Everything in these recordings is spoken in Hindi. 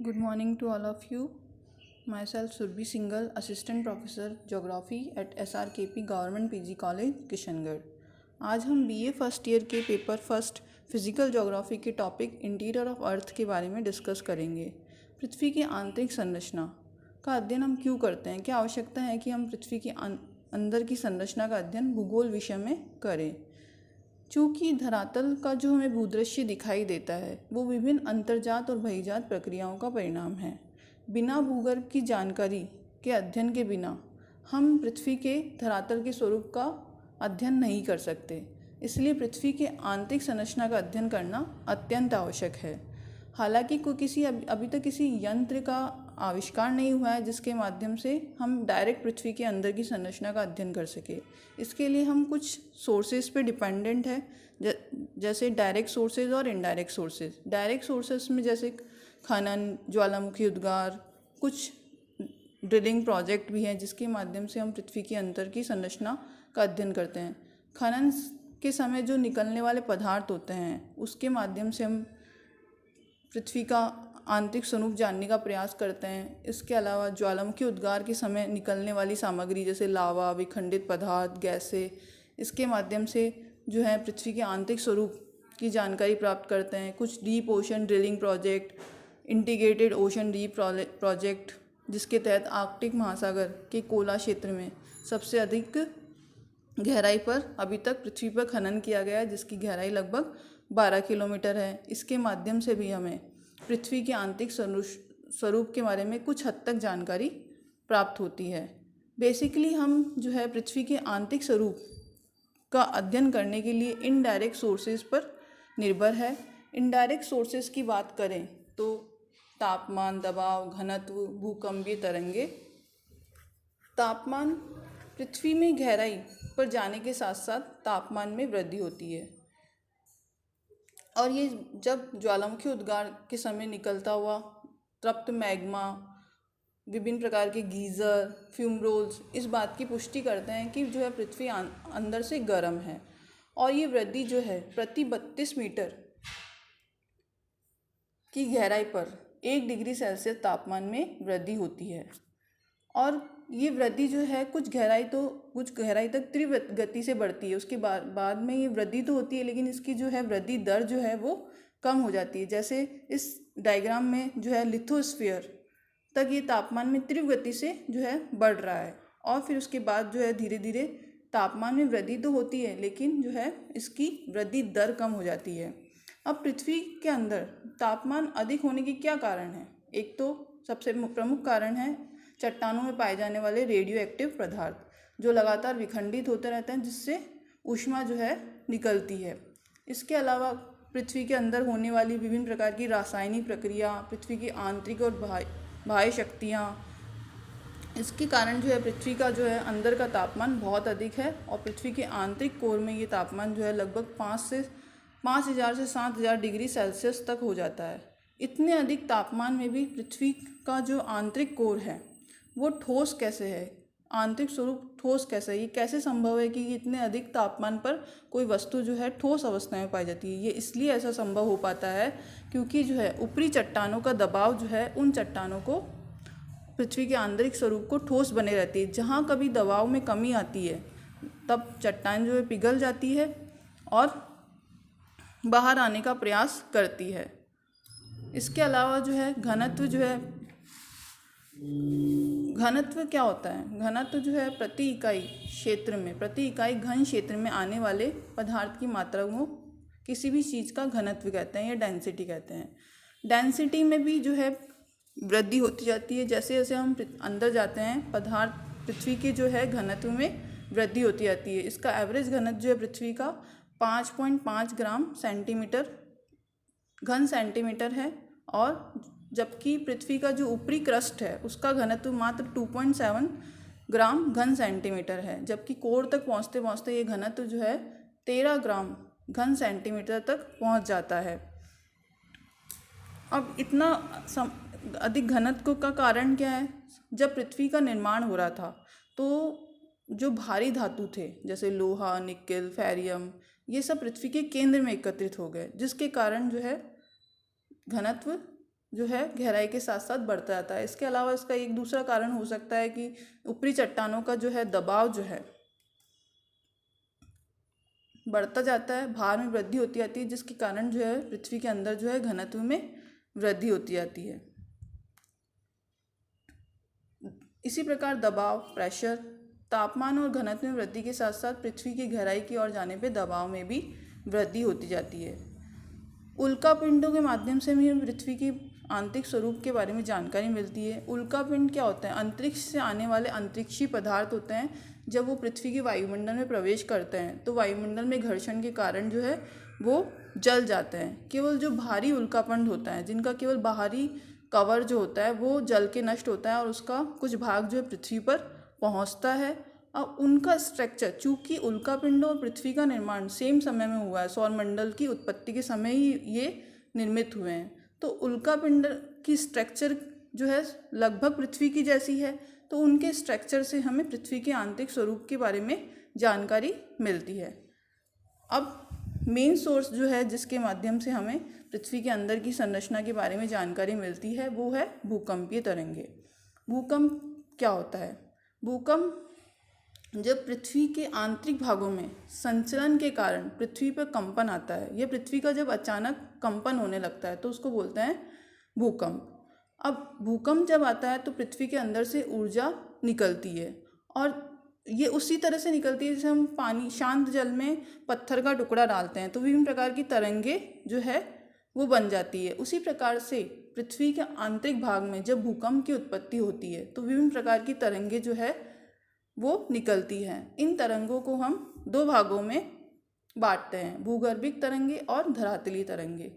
Good morning to all of you. Myself Surbhi Singhal, Assistant Professor Geography at SRKP Government PG College, Kishangarh. आज हम BA फर्स्ट ईयर के पेपर फर्स्ट फिजिकल ज्योग्राफी के टॉपिक इंटीरियर ऑफ अर्थ के बारे में डिस्कस करेंगे। पृथ्वी की आंतरिक संरचना का अध्ययन हम क्यों करते हैं, क्या आवश्यकता है कि हम पृथ्वी की अंदर की संरचना का अध्ययन भूगोल विषय में करें। चूँकि धरातल का जो हमें भूदृश्य दिखाई देता है वो विभिन्न अंतर्जात और बहिर्जात प्रक्रियाओं का परिणाम है। बिना भूगर्भ की जानकारी के अध्ययन के बिना हम पृथ्वी के धरातल के स्वरूप का अध्ययन नहीं कर सकते। इसलिए पृथ्वी के आंतरिक संरचना का अध्ययन करना अत्यंत आवश्यक है। हालांकि अभी तक किसी यंत्र का आविष्कार नहीं हुआ है जिसके माध्यम से हम डायरेक्ट पृथ्वी के अंदर की संरचना का अध्ययन कर सके। इसके लिए हम कुछ सोर्सेज पे डिपेंडेंट है, जैसे डायरेक्ट सोर्सेज और इनडायरेक्ट सोर्सेज। डायरेक्ट सोर्सेज में जैसे खनन, ज्वालामुखी उद्गार, कुछ ड्रिलिंग प्रोजेक्ट भी हैं जिसके माध्यम से हम पृथ्वी के अंदर की संरचना का अध्ययन करते हैं। खनन के समय जो निकलने वाले पदार्थ होते हैं उसके माध्यम से हम पृथ्वी का आंतरिक स्वरूप जानने का प्रयास करते हैं। इसके अलावा ज्वालामुखी उद्गार के समय निकलने वाली सामग्री जैसे लावा, विखंडित पदार्थ, गैसें, इसके माध्यम से जो है पृथ्वी के आंतरिक स्वरूप की जानकारी प्राप्त करते हैं। कुछ deep ocean drilling project, integrated ocean deep project, जिसके तहत आर्कटिक महासागर के कोला क्षेत्र में सबसे अधिक गहराई पर अभी तक पृथ्वी पर खनन किया गया है, जिसकी गहराई लगभग 12 किलोमीटर है। इसके माध्यम से भी हमें पृथ्वी के आंतरिक स्वरूप के बारे में कुछ हद तक जानकारी प्राप्त होती है। बेसिकली हम जो है पृथ्वी के आंतरिक स्वरूप का अध्ययन करने के लिए इनडायरेक्ट सोर्सेज पर निर्भर है। इनडायरेक्ट सोर्सेज की बात करें तो तापमान, दबाव, घनत्व, भूकंपीय तरंगे। तापमान, पृथ्वी में गहराई पर जाने के साथ साथ तापमान में वृद्धि होती है और ये जब ज्वालामुखी उद्गार के समय निकलता हुआ तप्त मैग्मा, विभिन्न प्रकार के गीज़र, फ्यूमरोल्स इस बात की पुष्टि करते हैं कि जो है पृथ्वी अंदर से गर्म है। और ये वृद्धि जो है प्रति 32 मीटर की गहराई पर 1 डिग्री सेल्सियस तापमान में वृद्धि होती है। और ये वृद्धि जो है कुछ गहराई तक तीव्र गति से बढ़ती है। उसके बाद में ये वृद्धि तो होती है, लेकिन इसकी जो है वृद्धि दर जो है वो कम हो जाती है। जैसे इस डायग्राम में जो है लिथोस्फीयर तक ये तापमान में तीव्र गति से जो है बढ़ रहा है और फिर उसके बाद जो है धीरे धीरे तापमान में वृद्धि तो होती है, लेकिन जो है इसकी वृद्धि दर कम हो जाती है। अब पृथ्वी के अंदर तापमान अधिक होने के क्या कारण है? एक तो सबसे प्रमुख कारण है चट्टानों में पाए जाने वाले रेडियो एक्टिव पदार्थ जो लगातार विखंडित होते रहते हैं, जिससे ऊष्मा जो है निकलती है। इसके अलावा पृथ्वी के अंदर होने वाली विभिन्न प्रकार की रासायनिक प्रक्रिया, पृथ्वी की आंतरिक और बाह्य शक्तियाँ, इसके कारण जो है पृथ्वी का जो है अंदर का तापमान बहुत अधिक है और पृथ्वी के आंतरिक कोर में ये तापमान जो है लगभग 5,000 से 7,000 डिग्री सेल्सियस तक हो जाता है। इतने अधिक तापमान में भी पृथ्वी का जो आंतरिक कोर है वो ठोस कैसे है, आंतरिक स्वरूप ठोस कैसे है? ये कैसे संभव है कि इतने अधिक तापमान पर कोई वस्तु जो है ठोस अवस्था में पाई जाती है? ये इसलिए ऐसा संभव हो पाता है क्योंकि जो है ऊपरी चट्टानों का दबाव जो है उन चट्टानों को पृथ्वी के आंतरिक स्वरूप को ठोस बने रहती है। जहाँ कभी दबाव में कमी आती है तब चट्टान जो है पिघल जाती है और बाहर आने का प्रयास करती है। इसके अलावा जो है घनत्व क्या होता है? घनत्व जो है प्रति इकाई घन क्षेत्र में आने वाले पदार्थ की मात्रा को किसी भी चीज़ का घनत्व कहते हैं या डेंसिटी कहते हैं। डेंसिटी में भी जो है वृद्धि होती जाती है। जैसे जैसे हम अंदर जाते हैं पदार्थ पृथ्वी के जो है घनत्व में वृद्धि होती जाती है। इसका एवरेज घनत्व जो है पृथ्वी का 5.5 ग्राम घन सेंटीमीटर है और जबकि पृथ्वी का जो ऊपरी क्रस्ट है उसका घनत्व मात्र 2.7 ग्राम घन सेंटीमीटर है, जबकि कोर तक पहुँचते पहुँचते ये घनत्व जो है 13 ग्राम घन सेंटीमीटर तक पहुँच जाता है। अब इतना अधिक घनत्व का कारण क्या है? जब पृथ्वी का निर्माण हो रहा था तो जो भारी धातु थे जैसे लोहा, निकेल, फेरियम, ये सब पृथ्वी के केंद्र में एकत्रित हो गए, जिसके कारण जो है घनत्व जो है गहराई के साथ साथ बढ़ता जाता है। इसके अलावा इसका एक दूसरा कारण हो सकता है कि ऊपरी चट्टानों का जो है दबाव जो है बढ़ता जाता है, भार में वृद्धि होती जाती है, जिसके कारण जो है पृथ्वी के अंदर जो है घनत्व में वृद्धि होती जाती है। इसी प्रकार दबाव, प्रेशर, तापमान और घनत्व में वृद्धि के साथ साथ पृथ्वी की गहराई की ओर जाने पे दबाव में भी वृद्धि होती जाती है। उल्कापिंडों के माध्यम से हमें पृथ्वी की आंतरिक स्वरूप के बारे में जानकारी मिलती है। उल्कापिंड क्या होता है? अंतरिक्ष से आने वाले अंतरिक्षीय पदार्थ होते हैं। जब वो पृथ्वी के वायुमंडल में प्रवेश करते हैं तो वायुमंडल में घर्षण के कारण जो है वो जल जाते हैं। केवल जो भारी उल्कापिंड होता है, जिनका केवल बाहरी कवर जो होता है वो जल के नष्ट होता है और उसका कुछ भाग जो है पृथ्वी पर पहुंचता है। अब उनका स्ट्रक्चर, चूँकि उल्कापिंडों और पृथ्वी का निर्माण सेम समय में हुआ है, सौरमंडल की उत्पत्ति के समय ही ये निर्मित हुए हैं, तो उल्कापिंड की स्ट्रक्चर जो है लगभग पृथ्वी की जैसी है। तो उनके स्ट्रक्चर से हमें पृथ्वी के आंतरिक स्वरूप के बारे में जानकारी मिलती है। अब मेन सोर्स जो है जिसके माध्यम से हमें पृथ्वी के अंदर की संरचना के बारे में जानकारी मिलती है वो है भूकंपीय तरंगे। भूकंप क्या होता है? भूकंप जब पृथ्वी के आंतरिक भागों में संचलन के कारण पृथ्वी पर कंपन आता है, यह पृथ्वी का जब अचानक कंपन होने लगता है तो उसको बोलते हैं भूकंप। अब भूकंप जब आता है तो पृथ्वी के अंदर से ऊर्जा निकलती है और ये उसी तरह से निकलती है जैसे हम पानी, शांत जल में पत्थर का टुकड़ा डालते हैं तो विभिन्न प्रकार की तरंगे जो है वो बन जाती है। उसी प्रकार से पृथ्वी के आंतरिक भाग में जब भूकंप की उत्पत्ति होती है तो विभिन्न प्रकार की तरंगे जो है वो निकलती हैं। इन तरंगों को हम दो भागों में बांटते हैं, भूगर्भिक तरंगे और धरातलीय तरंगे।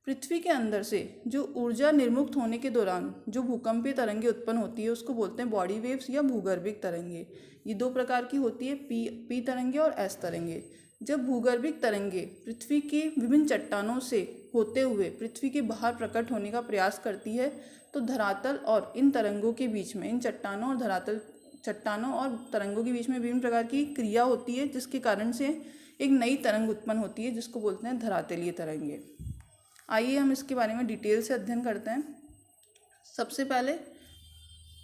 पृथ्वी के अंदर से जो ऊर्जा निर्मुक्त होने के दौरान जो भूकंपीय तरंगे उत्पन्न होती है उसको बोलते हैं बॉडी वेव्स या भूगर्भिक तरंगे। ये दो प्रकार की होती है, पी तरंगे और एस तरंगे। जब भूगर्भिक तरंगे पृथ्वी के विभिन्न चट्टानों से होते हुए पृथ्वी के बाहर प्रकट होने का प्रयास करती है तो धरातल और इन तरंगों के बीच में, इन चट्टानों और तरंगों के बीच में विभिन्न प्रकार की क्रिया होती है, जिसके कारण से एक नई तरंग उत्पन्न होती है जिसको बोलते हैं धरातलीय तरंगे। आइए हम इसके बारे में डिटेल से अध्ययन करते हैं। सबसे पहले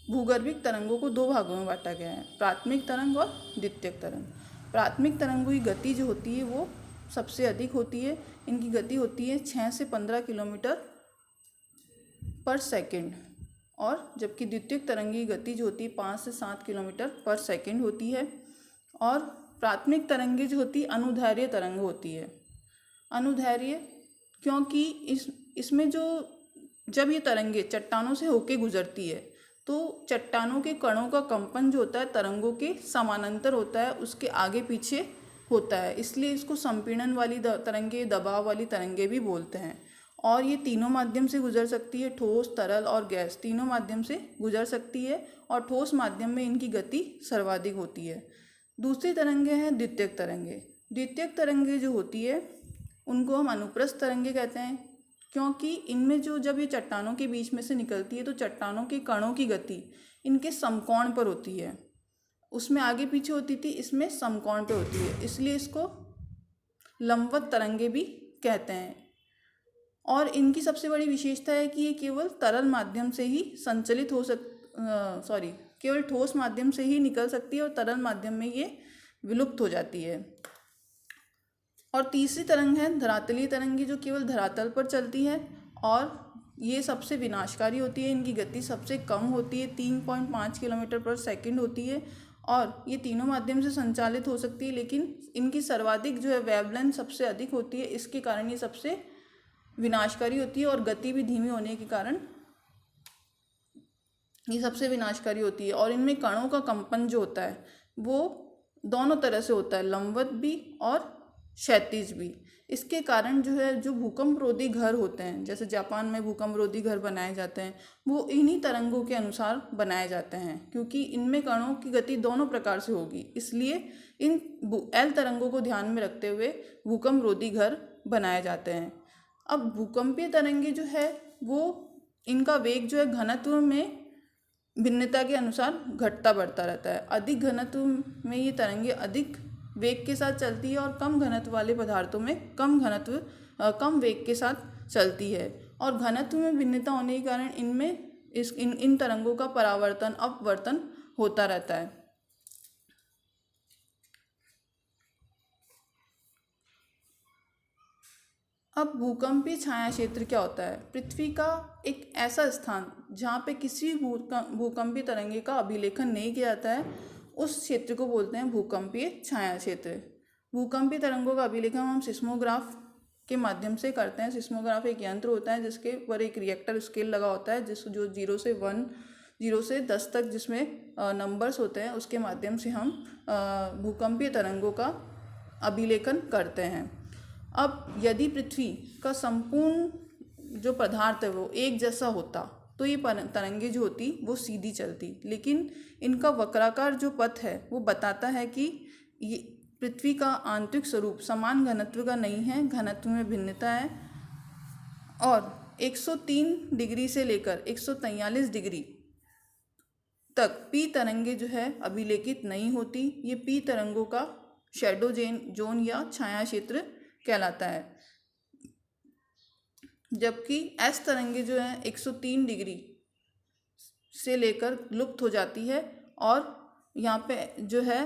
भूगर्भिक तरंगों को दो भागों में बांटा गया है, प्राथमिक तरंग और द्वितीयक तरंग। प्राथमिक तरंगों की गति जो होती है वो सबसे अधिक होती है। इनकी गति होती है 6 से 15 किलोमीटर पर सेकेंड, और जबकि द्वितीयक तरंग की गति जो होती है 5 से 7 किलोमीटर पर सेकेंड होती है। और प्राथमिक तरंगे जो होती है अनुदैर्ध्य तरंग होती है। अनुदैर्ध्य क्योंकि इसमें जब ये तरंगे चट्टानों से होके गुजरती है तो चट्टानों के कणों का कंपन जो होता है तरंगों के समानांतर होता है, उसके आगे पीछे होता है, इसलिए इसको संपीड़न वाली तरंगे, दबाव वाली तरंगे भी बोलते हैं। और ये तीनों माध्यम से गुजर सकती है, ठोस, तरल और गैस तीनों माध्यम से गुजर सकती है और ठोस माध्यम में इनकी गति सर्वाधिक होती है। दूसरी तरंगे हैं द्वितीयक तरंगे। द्वितीयक तरंगे जो होती है उनको हम अनुप्रस्थ तरंगे कहते हैं, क्योंकि इनमें जब ये चट्टानों के बीच में से निकलती है तो चट्टानों के कणों की गति इनके समकोण पर होती है। उसमें आगे पीछे होती थी, इसमें समकोण पर होती है, इसलिए इसको लंबवत तरंगे भी कहते हैं। और इनकी सबसे बड़ी विशेषता है कि ये केवल तरल माध्यम से ही संचलित हो केवल ठोस माध्यम से ही निकल सकती है और तरल माध्यम में ये विलुप्त हो जाती है। और तीसरी तरंग है धरातलीय तरंगे, जो केवल धरातल पर चलती है और ये सबसे विनाशकारी होती है। इनकी गति सबसे कम होती है, 3.5 किलोमीटर पर सेकंड होती है और ये तीनों माध्यम से संचालित हो सकती है, लेकिन इनकी सर्वाधिक जो है वेवलेंथ सबसे अधिक होती है। इसके कारण ये सबसे विनाशकारी होती है और गति भी धीमी होने के कारण ये सबसे विनाशकारी होती है। और इनमें कणों का कंपन जो होता है वो दोनों तरह से होता है, लंबवत भी और क्षैतिज भी। इसके कारण जो भूकंप रोधी घर होते हैं, जैसे जापान में भूकंप रोधी घर बनाए जाते हैं, वो इन्हीं तरंगों के अनुसार बनाए जाते हैं, क्योंकि इनमें कणों की गति दोनों प्रकार से होगी। इसलिए इन एल तरंगों को ध्यान में रखते हुए भूकंप रोधी घर बनाए जाते हैं। अब भूकंपीय तरंगे जो है वो इनका वेग जो है घनत्व में भिन्नता के अनुसार घटता बढ़ता रहता है। अधिक घनत्व में ये तरंगे अधिक वेग के साथ चलती है और कम घनत्व वाले पदार्थों में कम वेग के साथ चलती है। और घनत्व में भिन्नता होने के कारण इनमें इन तरंगों का परावर्तन अपवर्तन होता रहता है। अब भूकंपीय छाया क्षेत्र क्या होता है? पृथ्वी का एक ऐसा स्थान जहाँ पे किसी भूकंपीय तरंगे का अभिलेखन नहीं किया जाता है, उस क्षेत्र को बोलते हैं भूकंपीय छाया क्षेत्र। भूकंपीय तरंगों का अभिलेखन हम सिस्मोग्राफ के माध्यम से करते हैं। सिस्मोग्राफ एक यंत्र होता है जिसके पर एक रिएक्टर स्केल लगा होता है, जो 0 से 10 तक जिसमें नंबर्स होते हैं, उसके माध्यम से हम भूकंपीय तरंगों का अभिलेखन करते हैं। अब यदि पृथ्वी का संपूर्ण जो पदार्थ है वो एक जैसा होता तो ये तरंगे जो होती वो सीधी चलती, लेकिन इनका वक्राकार जो पथ है वो बताता है कि ये पृथ्वी का आंतरिक स्वरूप समान घनत्व का नहीं है, घनत्व में भिन्नता है। और 103 डिग्री से लेकर 143 डिग्री तक पी तरंगे जो है अभिलेखित नहीं होती। ये पी तरंगों का शैडो जोन या छाया क्षेत्र कहलाता है, जबकि एस तरंगे जो है 103 डिग्री से लेकर लुप्त हो जाती है और यहाँ पे जो है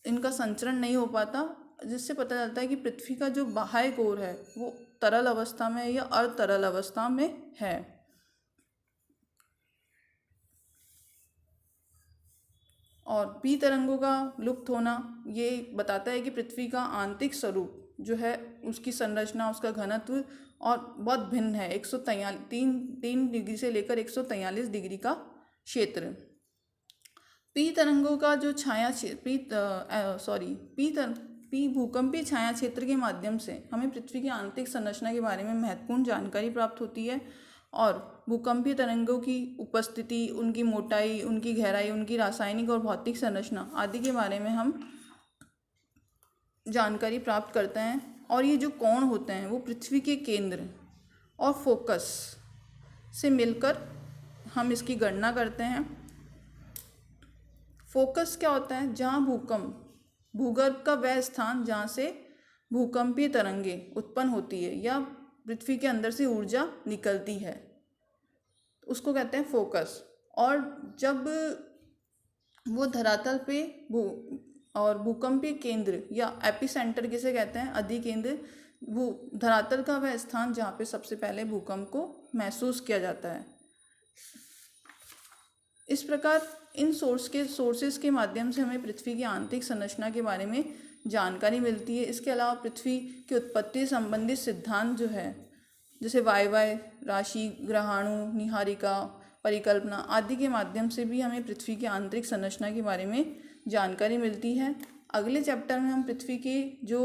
इनका संचरण नहीं हो पाता, जिससे पता चलता है कि पृथ्वी का जो बाह्य कोर है वो तरल अवस्था में या अर्धतरल अवस्था में है। और पी तरंगों का लुप्त होना ये बताता है कि पृथ्वी का आंतरिक स्वरूप जो है उसकी संरचना, उसका घनत्व और बहुत भिन्न है। 143 डिग्री से लेकर 143 डिग्री का क्षेत्र। पी तरंगों का जो पी भूकंपीय छाया क्षेत्र के माध्यम से हमें पृथ्वी की आंतरिक संरचना के बारे में महत्वपूर्ण जानकारी प्राप्त होती है और भूकंपीय तरंगों की उपस्थिति, उनकी मोटाई, उनकी गहराई, उनकी रासायनिक और भौतिक संरचना आदि के बारे में हम जानकारी प्राप्त करते हैं। और ये जो कोण होते हैं वो पृथ्वी के केंद्र और फोकस से मिलकर हम इसकी गणना करते हैं। फोकस क्या होता है? जहाँ भूगर्भ का वह स्थान जहाँ से भूकंपीय तरंगे उत्पन्न होती है या पृथ्वी के अंदर से ऊर्जा निकलती है, उसको कहते हैं फोकस। और जब वो धरातल पे भूकंपीय केंद्र या एपिसेंटर किसे कहते हैं, अधिकेंद्र, वो धरातल का वह स्थान जहाँ पे सबसे पहले भूकंप को महसूस किया जाता है। इस प्रकार इन सोर्सेस के माध्यम से हमें पृथ्वी की आंतरिक संरचना के बारे में जानकारी मिलती है। इसके अलावा पृथ्वी की उत्पत्ति संबंधित सिद्धांत जो है, जैसे वायवाय राशि, ग्रहाणु, निहारिका, परिकल्पना आदि के माध्यम से भी हमें पृथ्वी की आंतरिक संरचना के बारे में जानकारी मिलती है। अगले चैप्टर में हम पृथ्वी की जो